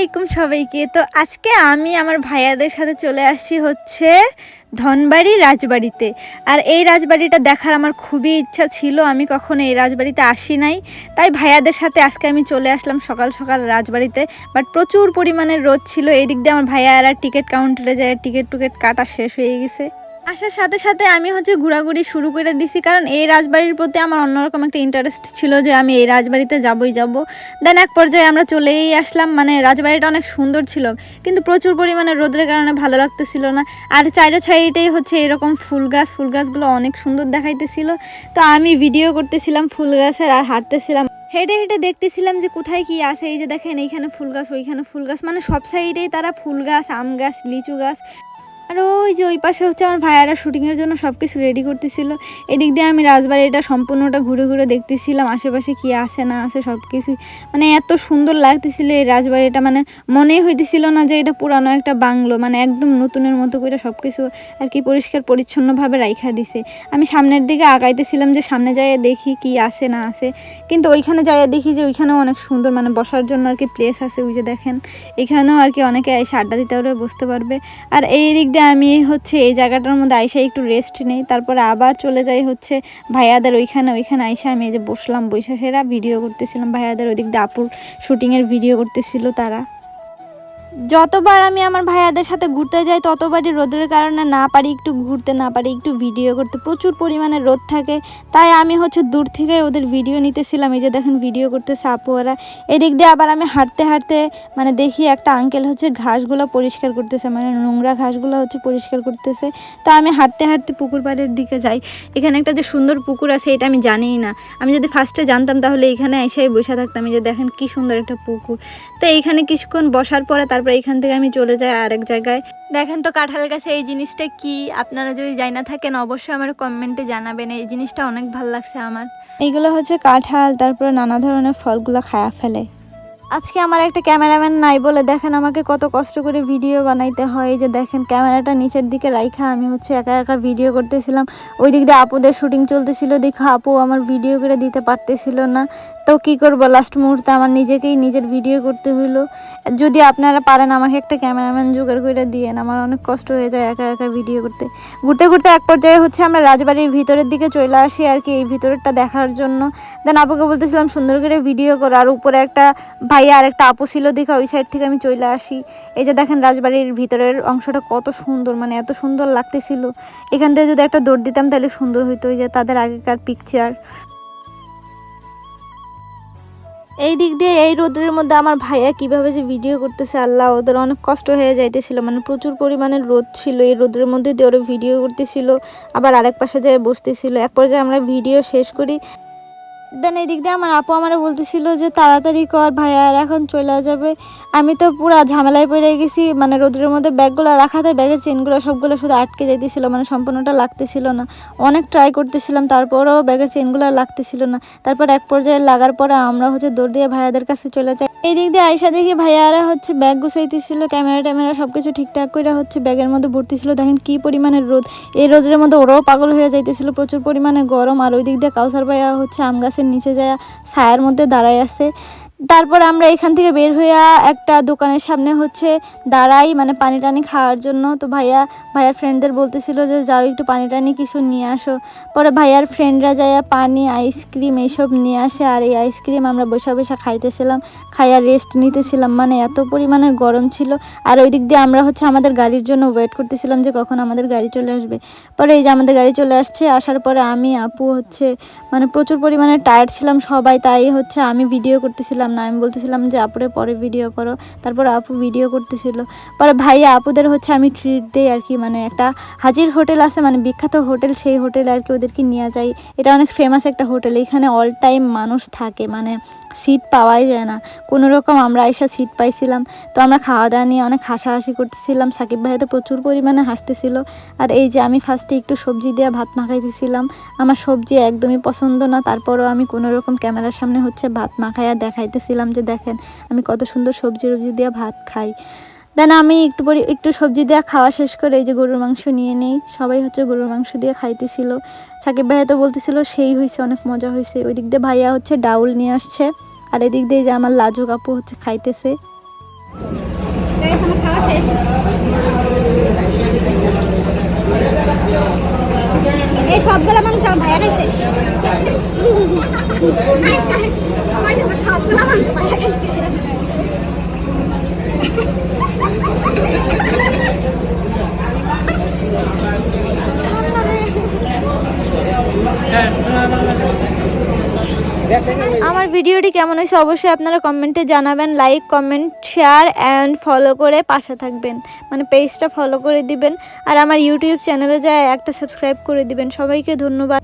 আলাইকুম সবাইকে। তো আজকে আমি আমার ভাইয়াদের সাথে চলে আসছি হচ্ছে ধনবাড়ি রাজবাড়িতে। আর এই রাজবাড়িটা দেখার আমার খুবই ইচ্ছা ছিল, আমি কখনো এই রাজবাড়িতে আসি নাই, তাই ভাইয়াদের সাথে আজকে আমি চলে আসলাম সকাল সকাল রাজবাড়িতে। বাট প্রচুর পরিমাণে রোদ ছিল, এই দিক দিয়ে আমার ভাইয়ারা টিকিট কাউন্টারে যায় টিকিট কাটা শেষ হয়ে গেছে। আসার সাথে সাথে আমি ঘোরাঘুরি শুরু করে দিছি, কারণ এই রাজবাড়ির প্রতি আমার অন্যরকম একটা ইন্টারেস্ট ছিল যে আমি এই রাজবাড়িতে যাবই যাব। দেন এক পর্যায়ে আমরা চলেই আসলাম। রাজবাড়িটা অনেক সুন্দর ছিল, কিন্তু প্রচুর পরিমাণে রোদের কারণে ভালো লাগতেছিল না। আর চাইরে ছাইটাই এরকম ফুল গাছগুলো অনেক সুন্দর দেখাইতেছিল। তো আমি ভিডিও করতেছিলাম ফুল গাছের আর হাঁটতেছিলাম, হেঁটে হেঁটে দেখতেছিলাম যে কোথায় কি আছে। এই যে দেখেন, এইখানে ফুল গাছ, ওইখানে ফুল গাছ, সব সাইডেই তারা ফুল গাছ, আম গাছ, লিচু গাছ। আর ওই যে ওই পাশে আমার ভাইয়ারা শুটিংয়ের জন্য সব কিছু রেডি করতেছিল। এদিক দিয়ে আমি রাজবাড়িটা সম্পূর্ণটা ঘুরে ঘুরে দেখতেছিলাম আশেপাশে কি আছে না আছে সব কিছু। এত সুন্দর লাগতেছিল এই রাজবাড়িটা, মনেই হইতেছিল না যে এটা পুরানো একটা বাংলো, একদম নতুনের মতো করে সব কিছু আর কি পরিষ্কার পরিচ্ছন্নভাবে রাইখা দিছে। আমি সামনের দিকে আগাইতেছিলাম যে সামনে যাইয়া দেখি কি আছে না আছে, কিন্তু ওইখানে যাইয়া দেখি যে ওইখানেও অনেক সুন্দর বসার জন্য আর কি প্লেস আছে। ওই যে দেখেন, এখানেও আর কি অনেকে এসে আড্ডা দিতে পারবে, বসতে পারবে। আর এই দিক দিয়ে আমি এই জায়গাটার মধ্যে আইসা একটু রেস্ট নেই, তারপরে আবার চলে যাই ভাইয়াদের ওইখানে আইসা আমি এই যে বসলাম, বৈশা সেরা ভিডিও করতেছিলাম। ভাইয়াদের ওই দিক দিয়ে আপুর শুটিংয়ের ভিডিও করতেছিল তারা। যতবার আমি আমার ভাইয়াদের সাথে ঘুরতে যাই ততবারই রোদের কারণে না পারি একটু ঘুরতে, না পারি একটু ভিডিও করতে, প্রচুর পরিমাণে রোদ থাকে। তাই আমি দূর থেকে ওদের ভিডিও নিতেছিলাম। এই যে দেখেন ভিডিও করতেছে আপু ওরা। এদিক দিয়ে আবার আমি হাঁটতে হাঁটতে দেখি একটা আঙ্কেল ঘাসগুলো পরিষ্কার করতেছে, নোংরা ঘাসগুলো পরিষ্কার করতেছে। তো আমি হাঁটতে হাঁটতে পুকুর পাড়ের দিকে যাই। এখানে একটা যে সুন্দর পুকুর আছে এটা আমি জানিই না, আমি যদি ফার্স্টে জানতাম তাহলে এখানে এসেই বসে থাকতাম। এই যে দেখেন কি সুন্দর একটা পুকুর। তো এইখানে কিছুক্ষণ বসার পরে তারপরে এইখান থেকে আমি চলে যাই আরেক জায়গায়। দেখেন তো কাঁঠাল গাছে এই জিনিসটা কি, আপনারা যদি যাই না থাকেন অবশ্যই আমার কমেন্টে জানাবেন। এই জিনিসটা অনেক ভালো লাগছে আমার। এইগুলো কাঁঠাল, তারপরে নানা ধরনের ফলগুলো খায়া ফেলে। আজকে আমার একটা ক্যামেরাম্যান নাই বলে দেখেন আমাকে কত কষ্ট করে ভিডিও বানাইতে হয়। এই যে দেখেন ক্যামেরাটা নিচের দিকে রাইখা আমি একা একা ভিডিও করতেছিলাম। ওই দিক দিয়ে আপুদের শুটিং চলতেছিল, দেখা আপু আমার ভিডিও করে দিতে পারতেছিল না। তো কি করব, লাস্ট মুহূর্তে আমার নিজেকেই নিজের ভিডিও করতে হইলো। যদি আপনারা পারেন আমাকে একটা ক্যামেরাম্যান জোগাড় করে দিয়েন, আমার অনেক কষ্ট হয়ে যায় একা একা ভিডিও করতে। ঘুরতে ঘুরতে এক পর্যায়ে আমরা রাজবাড়ির ভিতরের দিকে চলে আসি আর কি, এই ভিতরেরটা দেখার জন্য। দেন আপুকে বলতেছিলাম সুন্দর করে ভিডিও করো। আর উপরে একটা ভাইয়া আর একটা আপু ছিল, দেখা ওই সাইড থেকে আমি চলে আসি। এই যে দেখেন রাজবাড়ির ভিতরের অংশটা কত সুন্দর, এত সুন্দর লাগতেছিল। এখান থেকে যদি একটা দৌড় দিতাম তাহলে সুন্দর হইতো। ওই যে তাদের আগেকার পিকচার। এই দিক দিয়ে এই রোদের মধ্যে আমার ভাইয়া কিভাবে যে ভিডিও করতেছে, আল্লাহ, ওদের অনেক কষ্ট হয়ে যাইতেছিল। প্রচুর পরিমাণে রোদ ছিল, এই রোদের মধ্যে দিয়ে ওরা ভিডিও করতেছিল, আবার আরেক পাশে যেয়ে বসতেছিল। এক পর্যায়ে আমরা ভিডিও শেষ করি। দেন এই দিক দিয়ে আমার আপু আমারে বলতেছিল যে তাড়াতাড়ি কর ভাইয়া, আর এখন চলে যাবে। আমি তো পুরো ঝামেলায় পড়ে গেছি, রোদের মধ্যে ব্যাগগুলো রাখাতে ব্যাগের চেনগুলো সবগুলো শুধু আটকে যাইতেছিল, সম্পূর্ণটা লাগতেছিল না। অনেক ট্রাই করতেছিলাম, তারপরেও ব্যাগের চেনগুলো লাগতেছিল না। তারপর এক পর্যায়ে লাগার পরে আমরা দৌড় দিয়ে ভাইয়াদের কাছে চলে যাই। এই দিক দিয়ে আইসা দেখি ভাইয়ারা ব্যাগ গুছাইতেছিল, ক্যামেরা সব কিছু ঠিকঠাক করে ব্যাগের মধ্যে ভর্তিছিল। দেখেন কি পরিমাণে রোদ, এই রোদের মধ্যে ওরাও পাগল হয়ে যাইতেছিল, প্রচুর পরিমাণে গরম। আর ওই দিক দিয়ে কাউসার ভাইয়া আম গাছের নিচে যায় ছায়ার মধ্যে দাঁড়ায় আছে। তারপর আমরা এখান থেকে বের হইয়া একটা দোকানের সামনে দাঁড়াই, পানি টানি খাওয়ার জন্য। তো ভাইয়ার ফ্রেন্ডদের বলতেছিল যে যাও একটু পানি টানি কিছু নিয়ে আসো। পরে ভাইয়ার ফ্রেন্ডরা যায় পানি, আইসক্রিম এইসব নিয়ে আসে। আর এই আইসক্রিম আমরা বসে বসে খাইতেছিলাম, খাইয়া রেস্ট নিতেছিলাম, এত পরিমাণে গরম ছিল। আর ওই দিক দিয়ে আমরা আমাদের গাড়ির জন্য ওয়েট করতেছিলাম যে কখন আমাদের গাড়ি চলে আসবে। পরে এই যে আমাদের গাড়ি চলে আসছে। আসার পরে আমি আপু প্রচুর পরিমাণে টায়ার্ড ছিলাম সবাই, তাই আমি ভিডিও করতেছিলাম না, আমি বলতেছিলাম যে আপুরে পরে ভিডিও করো। তারপর আপু ভিডিও করতেছিল। পরে ভাইয়া আপুদের আমি ট্রিট দেই আর কি, একটা হাজির হোটেল আছে, বিখ্যাত হোটেল, সেই হোটেলে আর কি ওদেরকে নিয়ে যাই। এটা অনেক ফেমাস একটা হোটেল, এখানে অল টাইম মানুষ থাকে, সিট পাওয়াই যায় না। কোনো রকম আমরা এসে সিট পাইছিলাম। তো আমরা খাওয়া দাওয়া নিয়ে অনেক হাসাহাসি করতেছিলাম, সাকিব ভাইয়া তো প্রচুর পরিমাণে হাসতেছিল। আর এই যে আমি ফার্স্টে একটু সবজি দিয়ে ভাত মাখাইতেছিলাম, আমার সবজি একদমই পছন্দ না, তারপরও আমি কোনো রকম ক্যামেরার সামনে ভাত মাখাইয়া দেখাইতেছিলাম যে দেখেন আমি কত সুন্দর সবজি দিয়ে ভাত খাই। দেন আমি একটু সবজি দিয়ে খাওয়া শেষ করে এই যে গরুর মাংস নিয়ে নেই, সবাই গরুর মাংস দিয়ে খাইতেছিল। সাকিব ভাইয়া তো বলতেছিল সেই হয়েছে, অনেক মজা হয়েছে। ওই দিক দিয়ে ভাইয়া ডাউল নিয়ে আসছে, আর এদিক দিয়ে যে আমার লাজুক আপু খাইতেছে। গাইস আমার খাওয়া শেষ। এই সবগুলা মানুষ আমার ভাইয়া খাইছে। সবগুলা মানুষ ভাইয়া খাইছে। আমার ভিডিওটি কেমন হয়েছে অবশ্যই আপনারা কমেন্টে জানাবেন। Like, comment, share and follow করে পাশে থাকবেন, মানে পেজটা ফলো করে দিবেন। আর আমার ইউটিউব চ্যানেলে যায় একটা সাবস্ক্রাইব করে দিবেন। সবাইকে ধন্যবাদ।